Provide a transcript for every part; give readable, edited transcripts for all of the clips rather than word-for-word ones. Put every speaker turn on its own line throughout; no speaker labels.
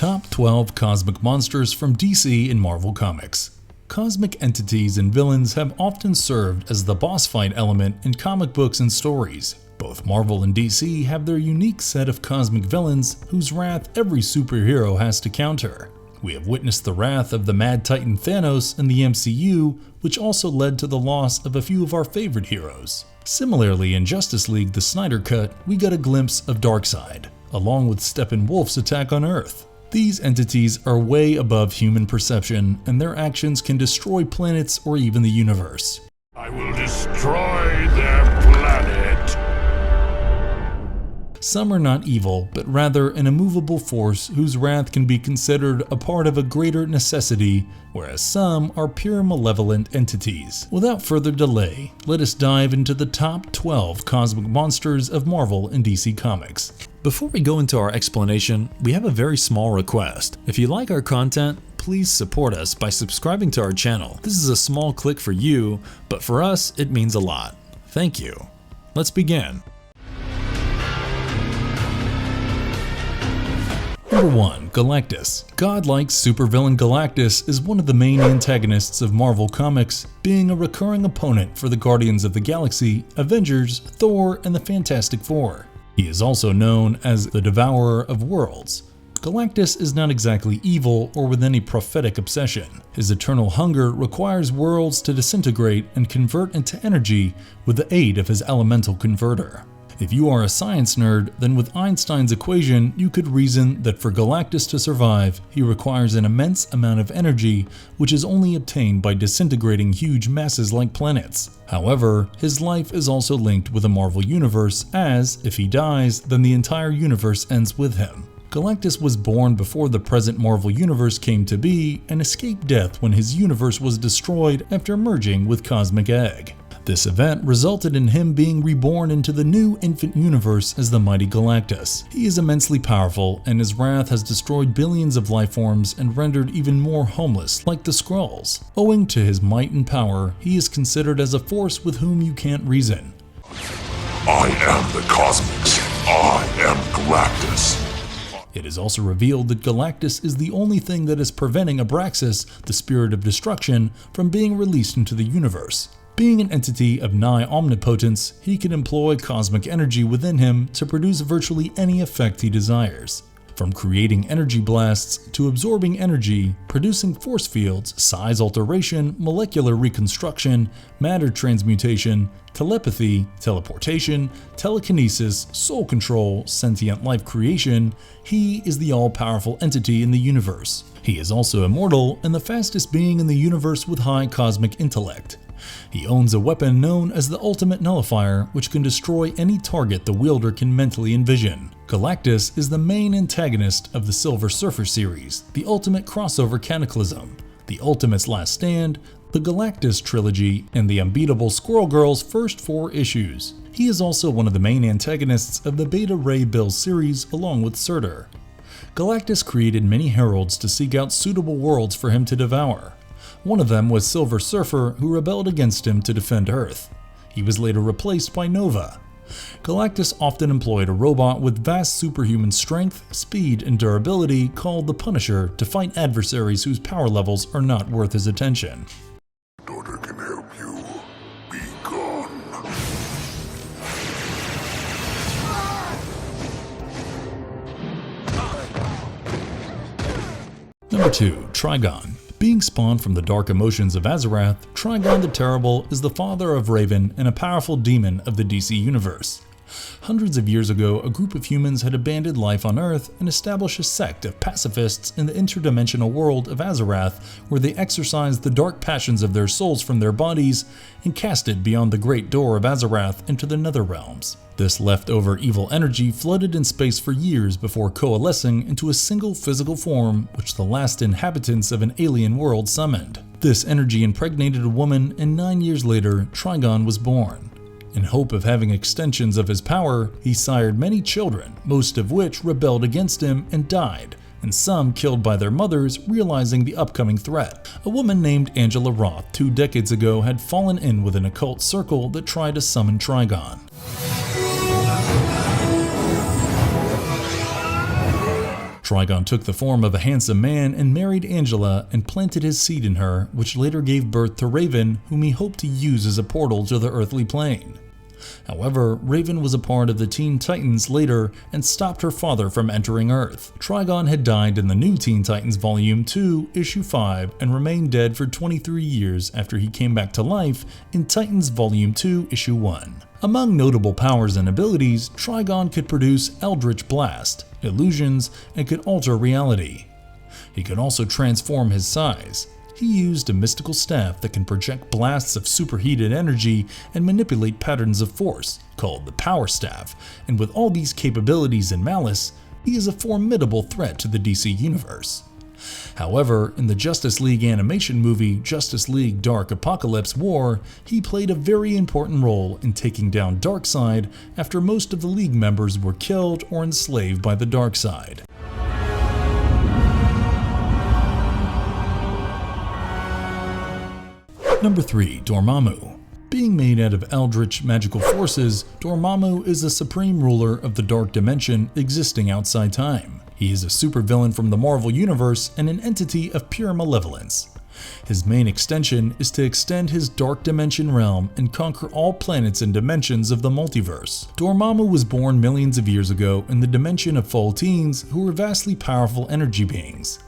Top 12 Cosmic Monsters from DC and Marvel Comics. Cosmic entities and villains have often served as the boss fight element in comic books and stories. Both Marvel and DC have their unique set of cosmic villains whose wrath every superhero has to counter. We have witnessed the wrath of the Mad Titan Thanos in the MCU, which also led to the loss of a few of our favorite heroes. Similarly, in Justice League the Snyder Cut, we got a glimpse of Darkseid, along with Steppenwolf's attack on Earth. These entities are way above human perception, and their actions can destroy planets or even the universe.
I will destroy their planet.
Some are not evil, but rather an immovable force whose wrath can be considered a part of a greater necessity, whereas some are pure malevolent entities. Without further delay, let us dive into the top 12 cosmic monsters of Marvel and DC Comics. Before we go into our explanation, we have a very small request. If you like our content, please support us by subscribing to our channel. This is a small click for you, but for us, it means a lot. Thank you. Let's begin. Number 1. Galactus. Godlike supervillain Galactus is one of the main antagonists of Marvel Comics, being a recurring opponent for the Guardians of the Galaxy, Avengers, Thor, and the Fantastic Four. He is also known as the Devourer of Worlds. Galactus is not exactly evil or with any prophetic obsession. His eternal hunger requires worlds to disintegrate and convert into energy with the aid of his elemental converter. If you are a science nerd, then with Einstein's equation, you could reason that for Galactus to survive, he requires an immense amount of energy, which is only obtained by disintegrating huge masses like planets. However, his life is also linked with the Marvel Universe, as, if he dies, then the entire universe ends with him. Galactus was born before the present Marvel Universe came to be, and escaped death when his universe was destroyed after merging with Cosmic Egg. This event resulted in him being reborn into the new infant universe as the mighty Galactus. He is immensely powerful, and his wrath has destroyed billions of life forms and rendered even more homeless, like the Skrulls. Owing to his might and power, he is considered as a force with whom you can't reason.
I am the Cosmics. I am Galactus.
It is also revealed that Galactus is the only thing that is preventing Abraxas, the spirit of destruction, from being released into the universe. Being an entity of nigh omnipotence, he can employ cosmic energy within him to produce virtually any effect he desires. From creating energy blasts to absorbing energy, producing force fields, size alteration, molecular reconstruction, matter transmutation, telepathy, teleportation, telekinesis, soul control, sentient life creation, he is the all-powerful entity in the universe. He is also immortal and the fastest being in the universe with high cosmic intellect. He owns a weapon known as the Ultimate Nullifier, which can destroy any target the wielder can mentally envision. Galactus is the main antagonist of the Silver Surfer series, the Ultimate Crossover Cataclysm, the Ultimate's Last Stand, the Galactus Trilogy, and the unbeatable Squirrel Girl's first 4 issues. He is also one of the main antagonists of the Beta Ray Bill series along with Surtur. Galactus created many heralds to seek out suitable worlds for him to devour. One of them was Silver Surfer, who rebelled against him to defend Earth. He was later replaced by Nova. Galactus often employed a robot with vast superhuman strength, speed, and durability called the Punisher to fight adversaries whose power levels are not worth his attention.
Daughter can help you. Be gone.
Number 2. Trigon. Being spawned from the dark emotions of Azarath, Trigon the Terrible is the father of Raven and a powerful demon of the DC Universe. Hundreds of years ago, a group of humans had abandoned life on Earth and established a sect of pacifists in the interdimensional world of Azarath, where they exorcised the dark passions of their souls from their bodies and cast it beyond the great door of Azarath into the nether realms. This leftover evil energy flooded in space for years before coalescing into a single physical form which the last inhabitants of an alien world summoned. This energy impregnated a woman, and 9 years later, Trigon was born. In hope of having extensions of his power, he sired many children, most of which rebelled against him and died, and some killed by their mothers, realizing the upcoming threat. A woman named Angela Roth 2 decades ago had fallen in with an occult circle that tried to summon Trigon. Trigon took the form of a handsome man and married Angela and planted his seed in her, which later gave birth to Raven, whom he hoped to use as a portal to the earthly plane. However, Raven was a part of the Teen Titans later and stopped her father from entering Earth. Trigon had died in the New Teen Titans Volume 2, Issue 5, and remained dead for 23 years after he came back to life in Titans Volume 2, Issue 1. Among notable powers and abilities, Trigon could produce Eldritch Blast, illusions, and could alter reality. He could also transform his size. He used a mystical staff that can project blasts of superheated energy and manipulate patterns of force, called the Power Staff, and with all these capabilities and malice, he is a formidable threat to the DC Universe. However, in the Justice League animation movie Justice League Dark Apocalypse War, he played a very important role in taking down Darkseid after most of the League members were killed or enslaved by the Darkseid. Number 3. Dormammu. Being made out of eldritch magical forces, Dormammu is the supreme ruler of the dark dimension existing outside time. He is a supervillain from the Marvel Universe and an entity of pure malevolence. His main extension is to extend his dark dimension realm and conquer all planets and dimensions of the multiverse. Dormammu was born millions of years ago in the dimension of Teens, who were vastly powerful energy beings.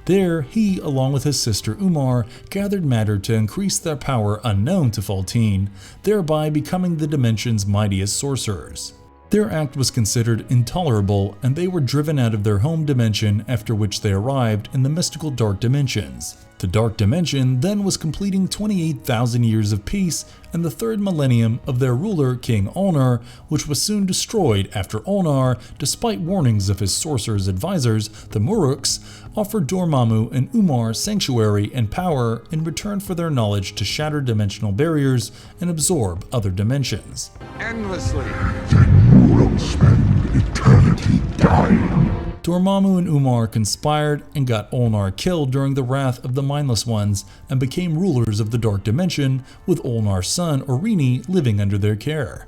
There, he, along with his sister Umar, gathered matter to increase their power unknown to Teen, thereby becoming the dimension's mightiest sorcerers. Their act was considered intolerable, and they were driven out of their home dimension, after which they arrived in the mystical Dark Dimensions. The Dark Dimension then was completing 28,000 years of peace and the third millennium of their ruler King Ulnar, which was soon destroyed after Ulnar, despite warnings of his sorcerer's advisors, the Muruks, offered Dormammu and Umar sanctuary and power in return for their knowledge to shatter dimensional barriers and absorb other dimensions.
Endlessly.
Then you will spend eternity dying.
Dormammu and Umar conspired and got Ulnar killed during the wrath of the Mindless Ones and became rulers of the Dark Dimension, with Ulnar's son Orrini living under their care.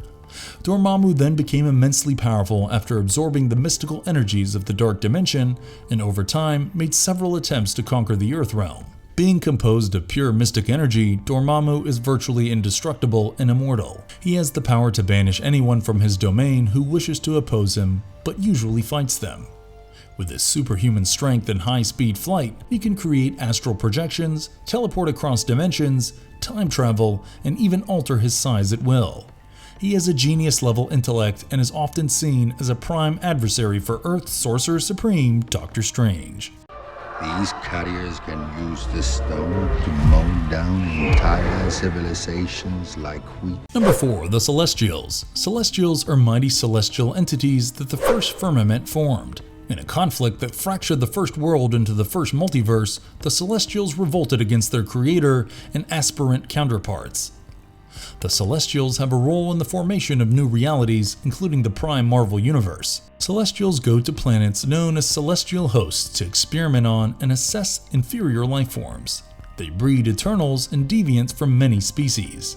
Dormammu then became immensely powerful after absorbing the mystical energies of the Dark Dimension, and over time made several attempts to conquer the Earth realm. Being composed of pure mystic energy, Dormammu is virtually indestructible and immortal. He has the power to banish anyone from his domain who wishes to oppose him, but usually fights them. With his superhuman strength and high-speed flight, he can create astral projections, teleport across dimensions, time travel, and even alter his size at will. He has a genius-level intellect and is often seen as a prime adversary for Earth's Sorcerer Supreme, Doctor Strange.
These carriers can use the stone to mow down entire civilizations like wheat.
Number 4. The Celestials. Celestials are mighty celestial entities that the first firmament formed. In a conflict that fractured the first world into the first multiverse, the Celestials revolted against their creator and aspirant counterparts. The Celestials have a role in the formation of new realities, including the Prime Marvel Universe. Celestials go to planets known as celestial hosts to experiment on and assess inferior life forms. They breed Eternals and Deviants from many species.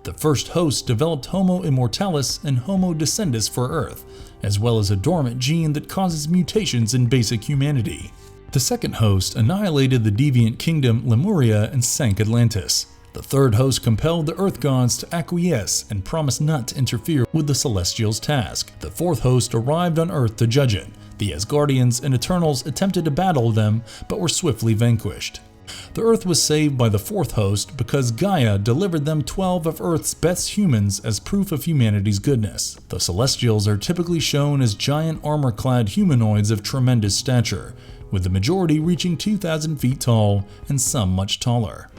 The first host developed Homo Immortalis and Homo Descendus for Earth, as well as a dormant gene that causes mutations in basic humanity. The second host annihilated the deviant kingdom Lemuria and sank Atlantis. The third host compelled the Earth gods to acquiesce and promised not to interfere with the Celestials' task. The fourth host arrived on Earth to judge it. The Asgardians and Eternals attempted to battle them, but were swiftly vanquished. The Earth was saved by the fourth host because Gaia delivered them 12 of Earth's best humans as proof of humanity's goodness. The Celestials are typically shown as giant armor-clad humanoids of tremendous stature, with the majority reaching 2,000 feet tall and some much taller.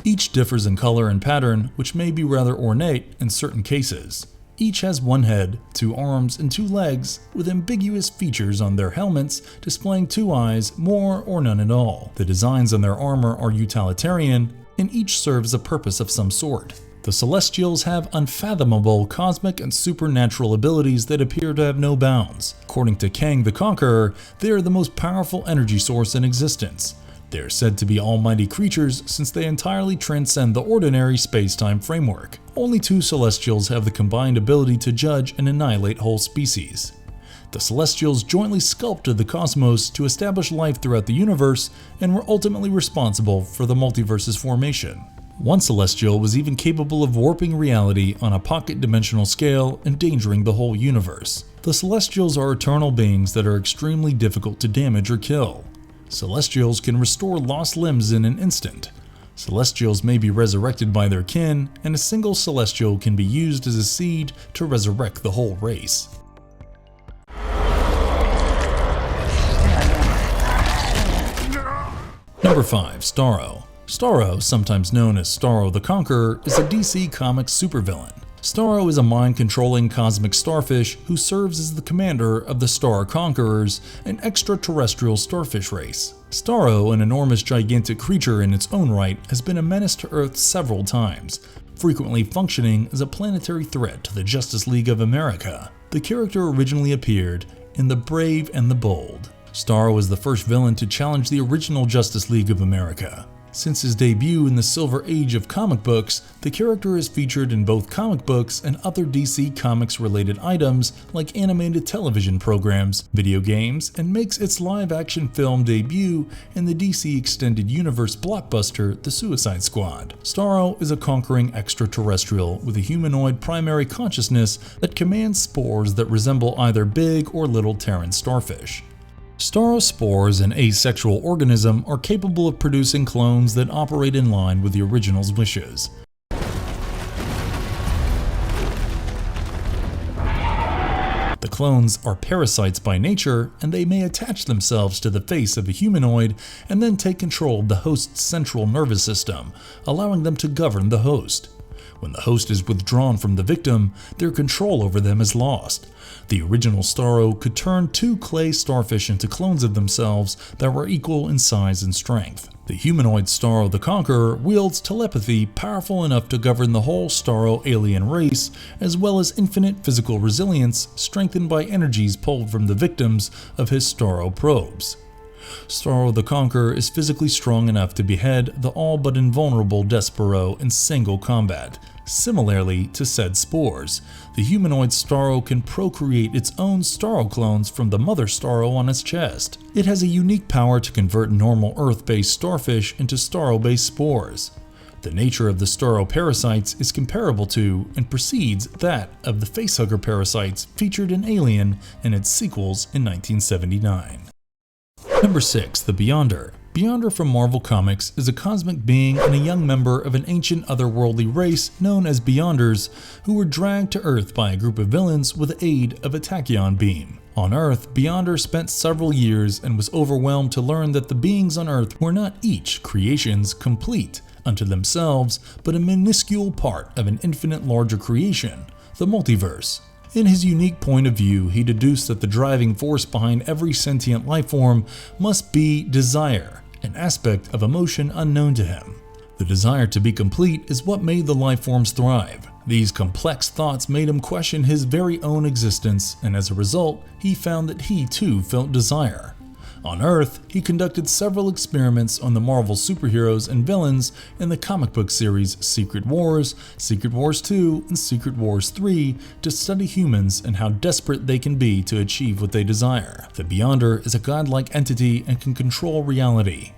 Each differs in color and pattern, which may be rather ornate in certain cases. Each has one head, 2 arms, and 2 legs, with ambiguous features on their helmets displaying 2 eyes, more or none at all. The designs on their armor are utilitarian, and each serves a purpose of some sort. The Celestials have unfathomable cosmic and supernatural abilities that appear to have no bounds. According to Kang the Conqueror, they are the most powerful energy source in existence. They are said to be almighty creatures since they entirely transcend the ordinary space-time framework. Only 2 Celestials have the combined ability to judge and annihilate whole species. The Celestials jointly sculpted the cosmos to establish life throughout the universe and were ultimately responsible for the multiverse's formation. One Celestial was even capable of warping reality on a pocket-dimensional scale, endangering the whole universe. The Celestials are eternal beings that are extremely difficult to damage or kill. Celestials can restore lost limbs in an instant. Celestials may be resurrected by their kin, and a single Celestial can be used as a seed to resurrect the whole race. Number 5. Starro. Starro, sometimes known as Starro the Conqueror, is a DC Comics supervillain. Starro is a mind-controlling cosmic starfish who serves as the commander of the Star Conquerors, an extraterrestrial starfish race. Starro, an enormous gigantic creature in its own right, has been a menace to Earth several times, frequently functioning as a planetary threat to the Justice League of America. The character originally appeared in The Brave and the Bold. Starro was the first villain to challenge the original Justice League of America. Since his debut in the Silver Age of comic books, the character is featured in both comic books and other DC Comics related items like animated television programs, video games, and makes its live-action film debut in the DC Extended Universe blockbuster The Suicide Squad. Starro is a conquering extraterrestrial with a humanoid primary consciousness that commands spores that resemble either big or little Terran starfish. Starro spores, an asexual organism, are capable of producing clones that operate in line with the original's wishes. The clones are parasites by nature, and they may attach themselves to the face of a humanoid and then take control of the host's central nervous system, allowing them to govern the host. When the host is withdrawn from the victim, their control over them is lost. The original Starro could turn 2 clay starfish into clones of themselves that were equal in size and strength. The humanoid Starro the Conqueror wields telepathy powerful enough to govern the whole Starro alien race, as well as infinite physical resilience strengthened by energies pulled from the victims of his Starro probes. Starro the Conqueror is physically strong enough to behead the all but invulnerable Despero in single combat. Similarly to said spores, the humanoid Starro can procreate its own Starro clones from the mother Starro on its chest. It has a unique power to convert normal Earth-based starfish into Starro-based spores. The nature of the Starro parasites is comparable to and precedes that of the facehugger parasites featured in Alien and its sequels in 1979. Number 6. The Beyonder. Beyonder from Marvel Comics is a cosmic being and a young member of an ancient otherworldly race known as Beyonders, who were dragged to Earth by a group of villains with the aid of a tachyon beam. On Earth, Beyonder spent several years and was overwhelmed to learn that the beings on Earth were not each creations complete unto themselves, but a minuscule part of an infinite larger creation, the multiverse. In his unique point of view, he deduced that the driving force behind every sentient life form must be desire, an aspect of emotion unknown to him. The desire to be complete is what made the life forms thrive. These complex thoughts made him question his very own existence, and as a result, he found that he too felt desire. On Earth, he conducted several experiments on the Marvel superheroes and villains in the comic book series Secret Wars 2, and Secret Wars 3 to study humans and how desperate they can be to achieve what they desire. The Beyonder is a godlike entity and can control reality.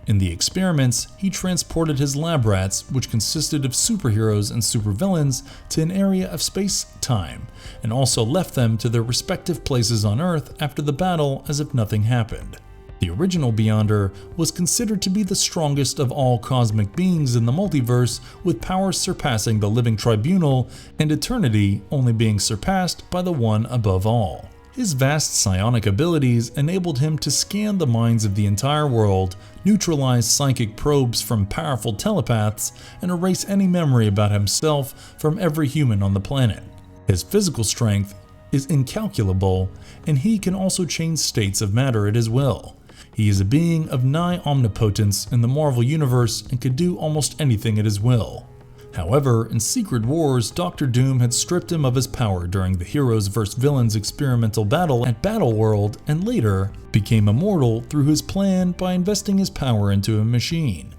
In the experiments, he transported his lab rats, which consisted of superheroes and supervillains, to an area of space-time, and also left them to their respective places on Earth after the battle as if nothing happened. The original Beyonder was considered to be the strongest of all cosmic beings in the multiverse, with powers surpassing the living Tribunal and eternity only being surpassed by the one above all. His vast psionic abilities enabled him to scan the minds of the entire world, neutralize psychic probes from powerful telepaths, and erase any memory about himself from every human on the planet. His physical strength is incalculable, and he can also change states of matter at his will. He is a being of nigh omnipotence in the Marvel Universe and could do almost anything at his will. However, in Secret Wars, Dr. Doom had stripped him of his power during the Heroes vs. Villains experimental battle at Battleworld, and later became immortal through his plan by investing his power into a machine.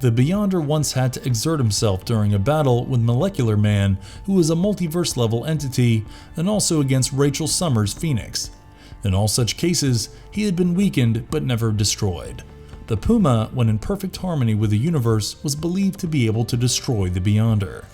The Beyonder once had to exert himself during a battle with Molecular Man, who was a multiverse-level entity, and also against Rachel Summers' Phoenix. In all such cases, he had been weakened but never destroyed. The Puma, when in perfect harmony with the universe, was believed to be able to destroy the Beyonder.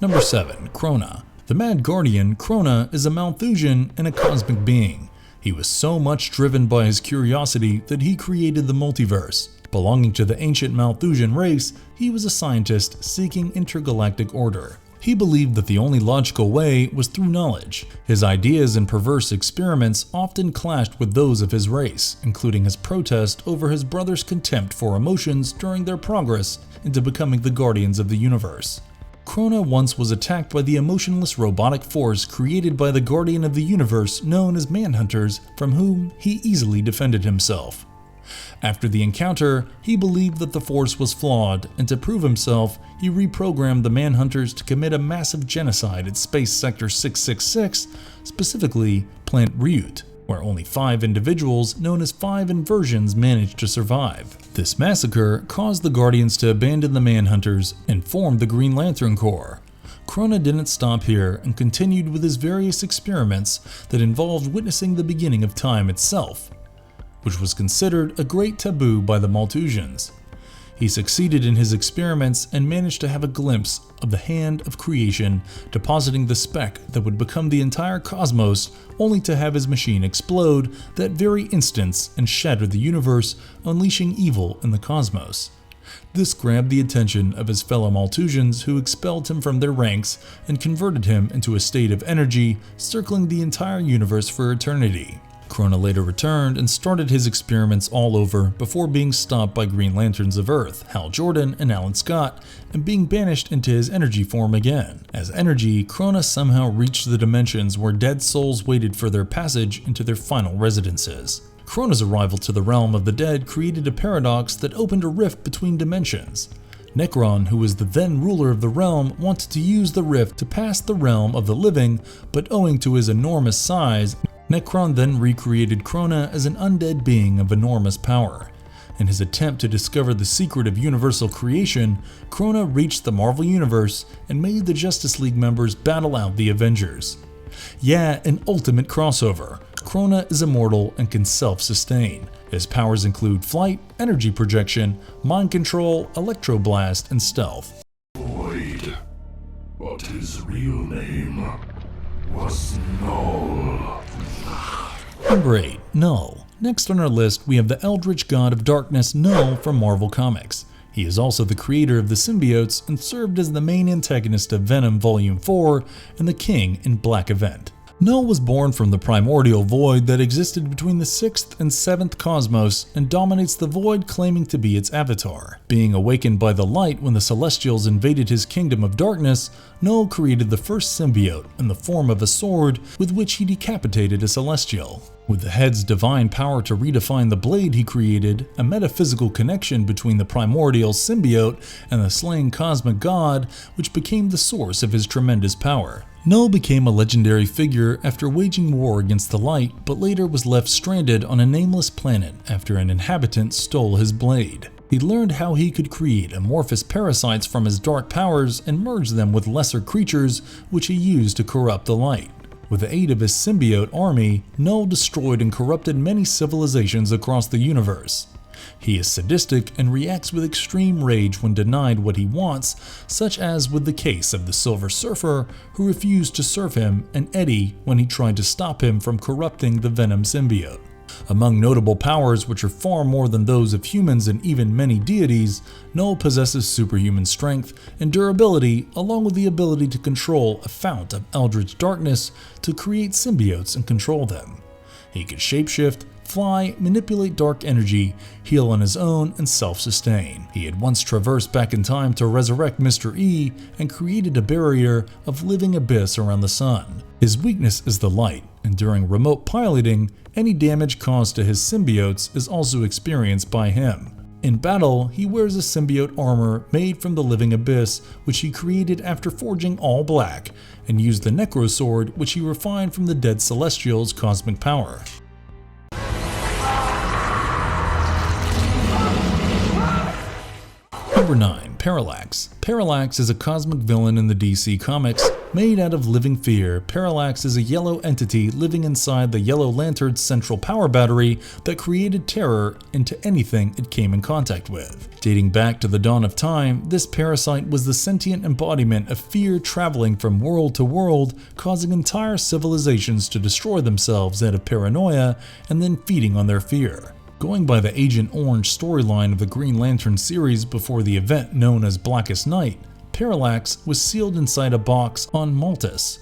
Number 7. Krona. The Mad Guardian, Krona, is a Malthusian and a cosmic being. He was so much driven by his curiosity that he created the multiverse. Belonging to the ancient Malthusian race, he was a scientist seeking intergalactic order. He believed that the only logical way was through knowledge. His ideas and perverse experiments often clashed with those of his race, including his protest over his brother's contempt for emotions during their progress into becoming the Guardians of the Universe. Krona once was attacked by the emotionless robotic force created by the Guardian of the Universe known as Manhunters, from whom he easily defended himself. After the encounter, he believed that the force was flawed, and to prove himself, he reprogrammed the Manhunters to commit a massive genocide at Space Sector 666, specifically Planet Ryut, where only 5 individuals known as 5 inversions managed to survive. This massacre caused the Guardians to abandon the Manhunters and form the Green Lantern Corps. Krona didn't stop here and continued with his various experiments that involved witnessing the beginning of time itself, which was considered a great taboo by the Malthusians. He succeeded in his experiments and managed to have a glimpse of the hand of creation, depositing the speck that would become the entire cosmos, only to have his machine explode that very instant and shatter the universe, unleashing evil in the cosmos. This grabbed the attention of his fellow Malthusians, who expelled him from their ranks and converted him into a state of energy, circling the entire universe for eternity. Krona later returned and started his experiments all over before being stopped by Green Lanterns of Earth, Hal Jordan and Alan Scott, and being banished into his energy form again. As energy, Krona somehow reached the dimensions where dead souls waited for their passage into their final residences. Krona's arrival to the realm of the dead created a paradox that opened a rift between dimensions. Necron, who was the then ruler of the realm, wanted to use the rift to pass the realm of the living, but owing to his enormous size, Necron then recreated Krona as an undead being of enormous power. In his attempt to discover the secret of universal creation, Krona reached the Marvel Universe and made the Justice League members battle out the Avengers. Yeah, an ultimate crossover. Krona is immortal and can self-sustain. His powers include flight, energy projection, mind control, electroblast, and stealth.
Void, but his real name was Null.
Number 8. Null. Next on our list, we have the Eldritch God of Darkness Null from Marvel Comics. He is also the creator of the symbiotes and served as the main antagonist of Venom Volume 4 and the King in Black Event. Null was born from the primordial void that existed between the 6th and 7th cosmos and dominates the void, claiming to be its avatar. Being awakened by the light when the Celestials invaded his kingdom of darkness, Null created the first symbiote in the form of a sword with which he decapitated a Celestial. With the head's divine power to redefine the blade he created, a metaphysical connection between the primordial symbiote and the slain cosmic god, which became the source of his tremendous power. Null became a legendary figure after waging war against the light, but later was left stranded on a nameless planet after an inhabitant stole his blade. He learned how he could create amorphous parasites from his dark powers and merge them with lesser creatures, which he used to corrupt the light. With the aid of his symbiote army, Null destroyed and corrupted many civilizations across the universe. He is sadistic and reacts with extreme rage when denied what he wants, such as with the case of the Silver Surfer, who refused to serve him, and Eddie when he tried to stop him from corrupting the Venom symbiote. Among notable powers, which are far more than those of humans and even many deities, Null possesses superhuman strength and durability, along with the ability to control a fount of eldritch darkness to create symbiotes and control them. He can shapeshift, fly, manipulate dark energy, heal on his own, and self-sustain. He had once traversed back in time to resurrect Mr. E and created a barrier of living abyss around the sun. His weakness is the light, and during remote piloting, any damage caused to his symbiotes is also experienced by him. In battle, he wears a symbiote armor made from the living abyss, which he created after forging all black, and used the Necro Sword, which he refined from the dead Celestial's cosmic power. Number 9. Parallax. Parallax is a cosmic villain in the DC Comics. Made out of living fear, Parallax is a yellow entity living inside the Yellow Lantern's central power battery that created terror into anything it came in contact with. Dating back to the dawn of time, this parasite was the sentient embodiment of fear traveling from world to world, causing entire civilizations to destroy themselves out of paranoia and then feeding on their fear. Going by the Agent Orange storyline of the Green Lantern series before the event known as Blackest Night, Parallax was sealed inside a box on Maltus.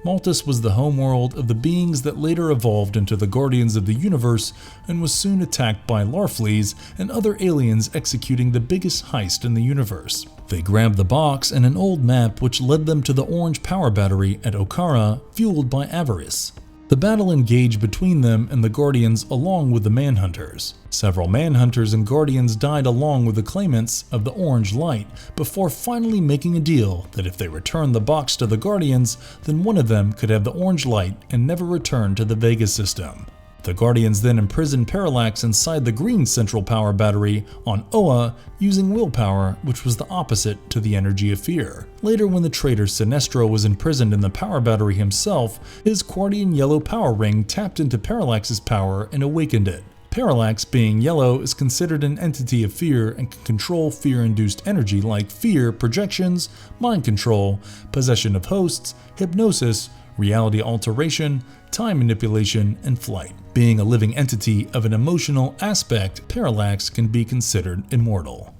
Maltus was the homeworld of the beings that later evolved into the Guardians of the Universe and was soon attacked by Larfleeze and other aliens executing the biggest heist in the universe. They grabbed the box and an old map which led them to the orange power battery at Okara, fueled by avarice. The battle engaged between them and the Guardians along with the Manhunters. Several Manhunters and Guardians died along with the claimants of the Orange Light before finally making a deal that if they returned the box to the Guardians, then one of them could have the Orange Light and never return to the Vega system. The Guardians then imprisoned Parallax inside the green central power battery on Oa using willpower, which was the opposite to the energy of fear. Later, when the traitor Sinestro was imprisoned in the power battery himself, his Guardian yellow power ring tapped into Parallax's power and awakened it. Parallax, being yellow, is considered an entity of fear and can control fear-induced energy like fear, projections, mind control, possession of hosts, hypnosis, reality alteration, time manipulation, and flight. Being a living entity of an emotional aspect, Parallax can be considered immortal.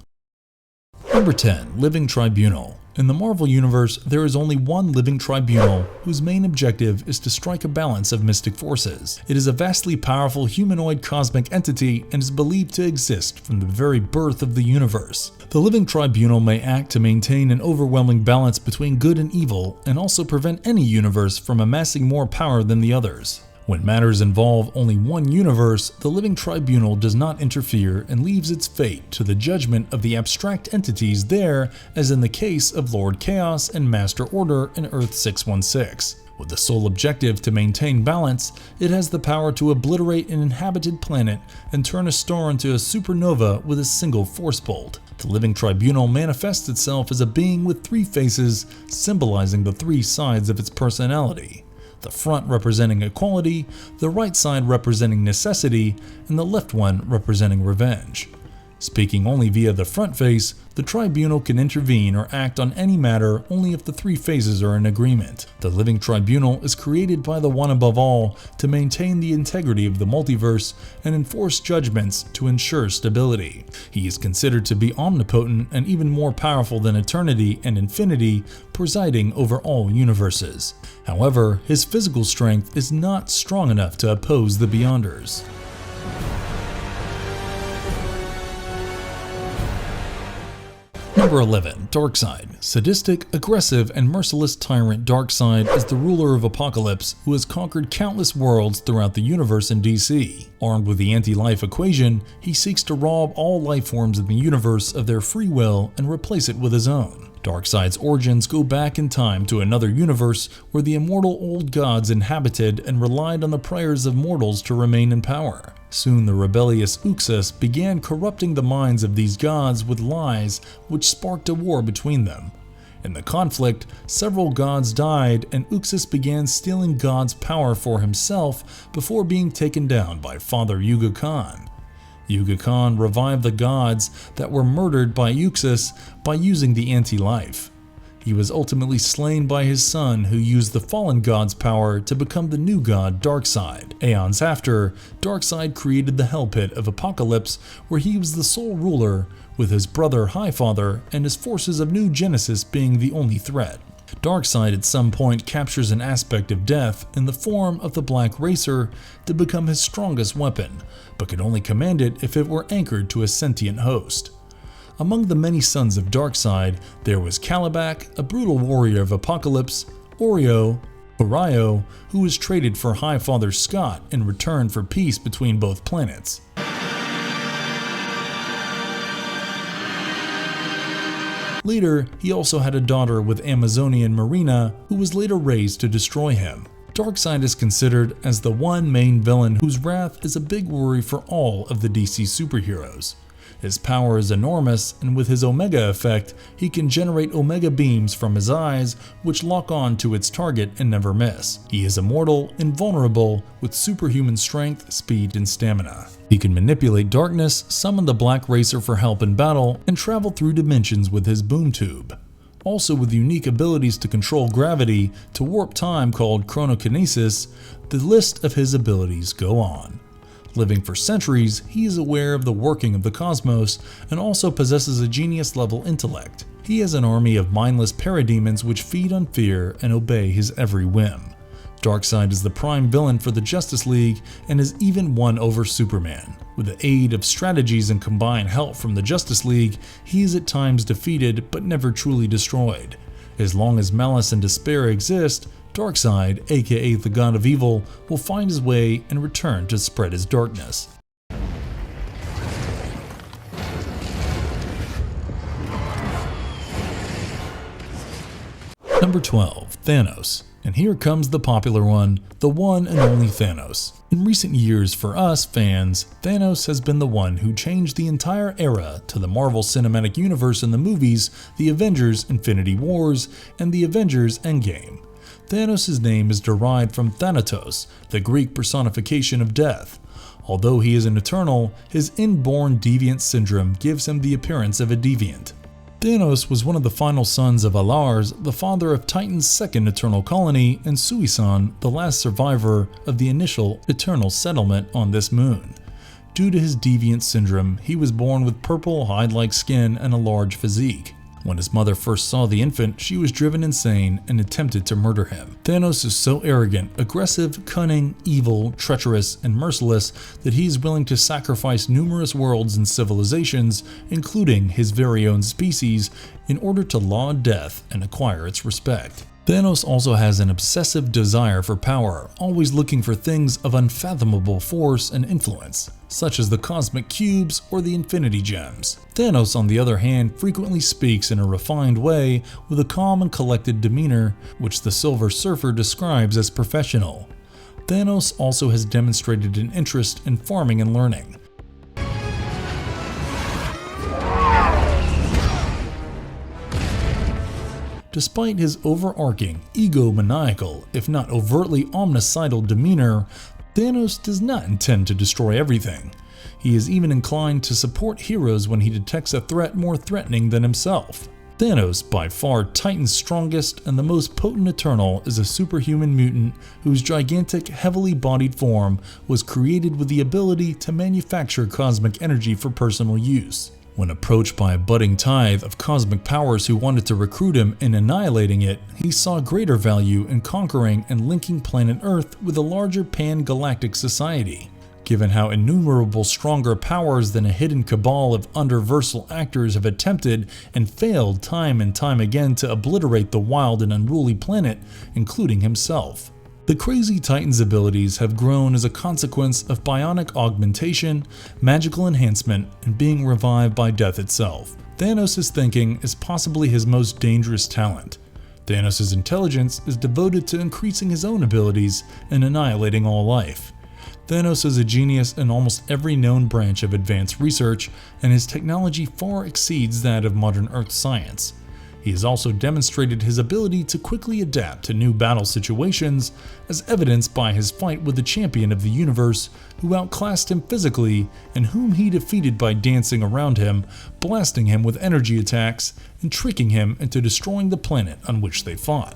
Number 10. Living Tribunal. In the Marvel Universe, there is only one living tribunal whose main objective is to strike a balance of mystic forces. It is a vastly powerful humanoid cosmic entity and is believed to exist from the very birth of the universe. The living tribunal may act to maintain an overwhelming balance between good and evil and also prevent any universe from amassing more power than the others. When matters involve only one universe, the living tribunal does not interfere and leaves its fate to the judgment of the abstract entities there, as in the case of Lord Chaos and Master Order in Earth 616. With the sole objective to maintain balance, it has the power to obliterate an inhabited planet and turn a star into a supernova with a single force bolt. The living tribunal manifests itself as a being with three faces, symbolizing the three sides of its personality. The front representing equality, the right side representing necessity, and the left one representing revenge. Speaking only via the front face, the tribunal can intervene or act on any matter only if the three phases are in agreement. The living tribunal is created by the One Above All to maintain the integrity of the multiverse and enforce judgments to ensure stability. He is considered to be omnipotent and even more powerful than Eternity and Infinity, presiding over all universes. However, his physical strength is not strong enough to oppose the Beyonders. Number 11. Darkseid. Sadistic, aggressive, and merciless tyrant Darkseid is the ruler of Apocalypse who has conquered countless worlds throughout the universe in DC. Armed with the anti-life equation, he seeks to rob all life forms in the universe of their free will and replace it with his own. Darkseid's origins go back in time to another universe where the immortal old gods inhabited and relied on the prayers of mortals to remain in power. Soon the rebellious Uxas began corrupting the minds of these gods with lies, which sparked a war between them. In the conflict, several gods died and Uxas began stealing God's power for himself before being taken down by Father Yuga Khan. Yuga Khan revived the gods that were murdered by Uxas by using the anti-life. He was ultimately slain by his son, who used the fallen god's power to become the new god Darkseid. Aeons after, Darkseid created the Hell Pit of Apocalypse, where he was the sole ruler, with his brother Highfather and his forces of New Genesis being the only threat. Darkseid at some point captures an aspect of death in the form of the Black Racer to become his strongest weapon, but could only command it if it were anchored to a sentient host. Among the many sons of Darkseid, there was Kalibak, a brutal warrior of Apocalypse, Oreo, Uraio, who was traded for Highfather Scott in return for peace between both planets. Later, he also had a daughter with Amazonian Marina, who was later raised to destroy him. Darkseid is considered as the one main villain whose wrath is a big worry for all of the DC superheroes. His power is enormous, and with his Omega effect, he can generate Omega beams from his eyes, which lock on to its target and never miss. He is immortal, invulnerable, with superhuman strength, speed, and stamina. He can manipulate darkness, summon the Black Racer for help in battle, and travel through dimensions with his boom tube. Also with unique abilities to control gravity, to warp time called chronokinesis, the list of his abilities go on. Living for centuries, he is aware of the working of the cosmos and also possesses a genius-level intellect. He has an army of mindless parademons which feed on fear and obey his every whim. Darkseid is the prime villain for the Justice League and has even won over Superman. With the aid of strategies and combined help from the Justice League, he is at times defeated but never truly destroyed. As long as malice and despair exist, Darkseid, aka the God of Evil, will find his way and return to spread his darkness. Number 12. Thanos. And here comes the popular one and only Thanos. In recent years for us fans, Thanos has been the one who changed the entire era to the Marvel Cinematic Universe in the movies, the Avengers Infinity Wars, and the Avengers Endgame. Thanos' name is derived from Thanatos, the Greek personification of death. Although he is an Eternal, his inborn deviant syndrome gives him the appearance of a deviant. Thanos was one of the final sons of Alars, the father of Titan's second Eternal colony, and Suisan, the last survivor of the initial Eternal settlement on this moon. Due to his deviant syndrome, he was born with purple, hide-like skin and a large physique. When his mother first saw the infant, she was driven insane and attempted to murder him. Thanos is so arrogant, aggressive, cunning, evil, treacherous, and merciless that he is willing to sacrifice numerous worlds and civilizations, including his very own species, in order to laud death and acquire its respect. Thanos also has an obsessive desire for power, always looking for things of unfathomable force and influence, such as the cosmic cubes or the infinity gems. Thanos, on the other hand, frequently speaks in a refined way with a calm and collected demeanor, which the Silver Surfer describes as professional. Thanos also has demonstrated an interest in farming and learning. Despite his overarching, egomaniacal, if not overtly omnicidal demeanor, Thanos does not intend to destroy everything. He is even inclined to support heroes when he detects a threat more threatening than himself. Thanos, by far Titan's strongest and the most potent Eternal, is a superhuman mutant whose gigantic, heavily bodied form was created with the ability to manufacture cosmic energy for personal use. When approached by a budding tithe of cosmic powers who wanted to recruit him and annihilating it, he saw greater value in conquering and linking planet Earth with a larger pan-galactic society. Given how innumerable stronger powers than a hidden cabal of underversal actors have attempted and failed time and time again to obliterate the wild and unruly planet, including himself. The crazy Titan's abilities have grown as a consequence of bionic augmentation, magical enhancement, and being revived by death itself. Thanos' thinking is possibly his most dangerous talent. Thanos' intelligence is devoted to increasing his own abilities and annihilating all life. Thanos is a genius in almost every known branch of advanced research, and his technology far exceeds that of modern Earth science. He has also demonstrated his ability to quickly adapt to new battle situations, as evidenced by his fight with the champion of the universe, who outclassed him physically and whom he defeated by dancing around him, blasting him with energy attacks, and tricking him into destroying the planet on which they fought.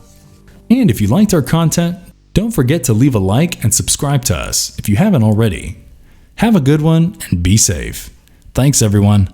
And if you liked our content, don't forget to leave a like and subscribe to us if you haven't already. Have a good one and be safe. Thanks everyone.